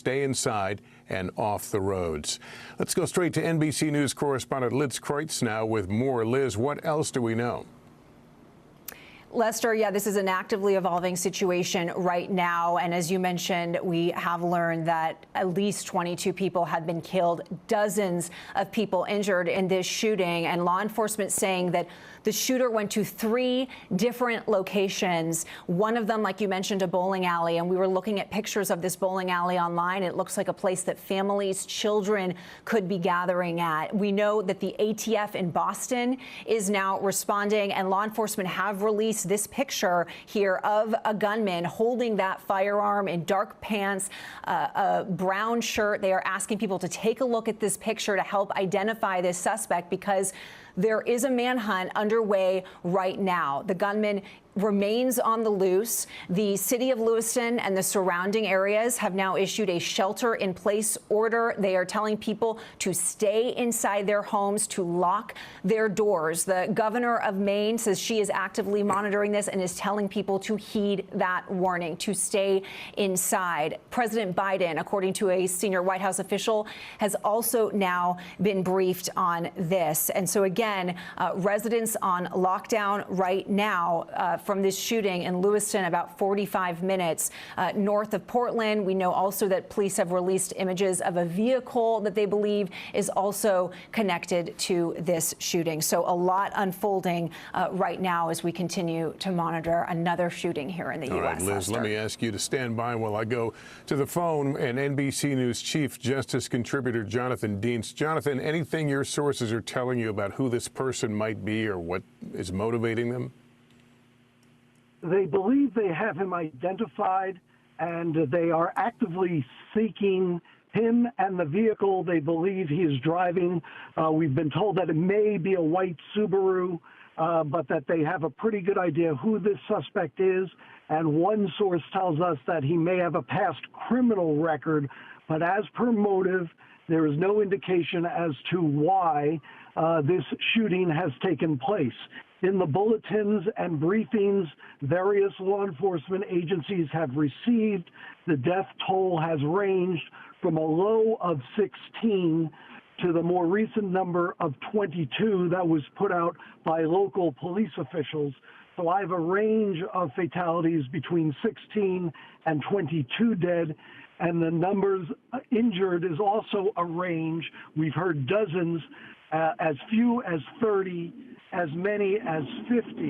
stay inside and off the roads. Let's go straight to NBC News correspondent Liz Kreutz now with more. Liz, what else do we know? Lester, yeah, this is an actively evolving situation right now. And as you mentioned, we have learned that at least 22 people have been killed, dozens of people injured in this shooting, and law enforcement saying that the shooter went to 3 different locations. One of them, like you mentioned, a bowling alley. And we were looking at pictures of this bowling alley online. It looks like a place that families, children could be gathering at. We know that the ATF in Boston is now responding, and law enforcement have released this picture here of a gunman holding that firearm in dark pants, a brown shirt. They are asking people to take a look at this picture to help identify this suspect, because there is a manhunt underway right now. The gunman remains on the loose. The city of Lewiston and the surrounding areas have now issued a shelter-in-place order. They are telling people to stay inside their homes, to lock their doors. The governor of Maine says she is actively monitoring this and is telling people to heed that warning, to stay inside. President Biden, according to a senior White House official, has also now been briefed on this. And so again, residents on lockdown right now from this shooting in Lewiston, about 45 minutes north of Portland. We know also that police have released images of a vehicle that they believe is also connected to this shooting. So a lot unfolding right now as we continue to monitor another shooting here in the U.S. All right, Liz, Lester. let me ask you to stand by while I go to the phone and NBC News Chief Justice contributor Jonathan Dienst. Jonathan, anything your sources are telling you about who this person might be or what is motivating them? They believe they have him identified, and they are actively seeking him and the vehicle they believe he is driving. We've been told that it may be a white Subaru, but that they have a pretty good idea who this suspect is. And one source tells us that he may have a past criminal record, but as per motive, there is no indication as to why this shooting has taken place. In the bulletins and briefings various law enforcement agencies have received, the death toll has ranged from a low of 16 to the more recent number of 22 that was put out by local police officials. So I have a range of fatalities between 16 and 22 dead, and the numbers injured is also a range. We've heard dozens, as few as 30, as many as 50,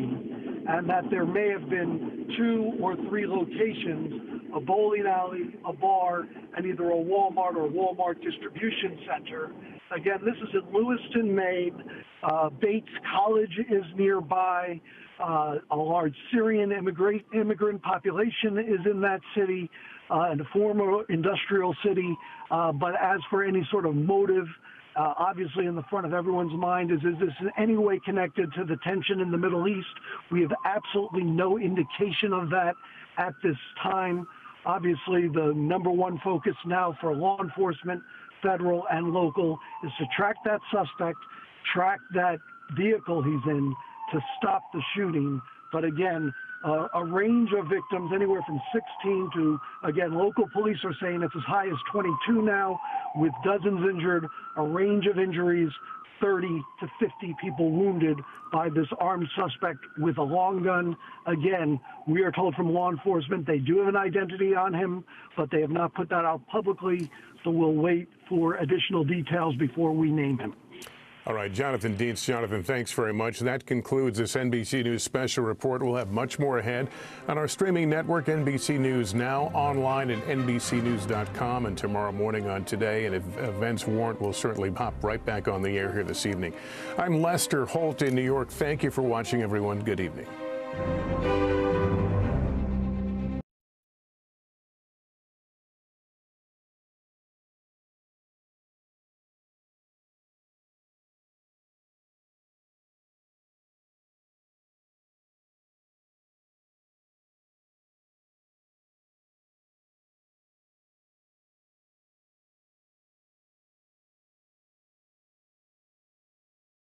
and that there may have been 2 or 3 locations, a bowling alley, a bar, and either a Walmart or Walmart distribution center. Again, this is in Lewiston, Maine. Bates College is nearby. A large Syrian immigrant population is in that city, and a former industrial city. But as for any sort of motive, obviously in the front of everyone's mind is this in any way connected to the tension in the Middle East? We have absolutely no indication of that at this time. Obviously, the number one focus now for law enforcement, federal and local, is to track that suspect, track that vehicle he's in to stop the shooting. But again, a range of victims, anywhere from 16 to, again, local police are saying it's as high as 22 now, with dozens injured, a range of injuries, 30 to 50 people wounded by this armed suspect with a long gun. Again, we are told from law enforcement they do have an identity on him, but they have not put that out publicly, so we'll wait for additional details before we name him. All right, Jonathan Dienst. Jonathan, thanks very much. That concludes this NBC News special report. We'll have much more ahead on our streaming network, NBC News Now, online at NBCnews.com, and tomorrow morning on Today. And if events warrant, we'll certainly pop right back on the air here this evening. I'm Lester Holt in New York. Thank you for watching, everyone. Good evening.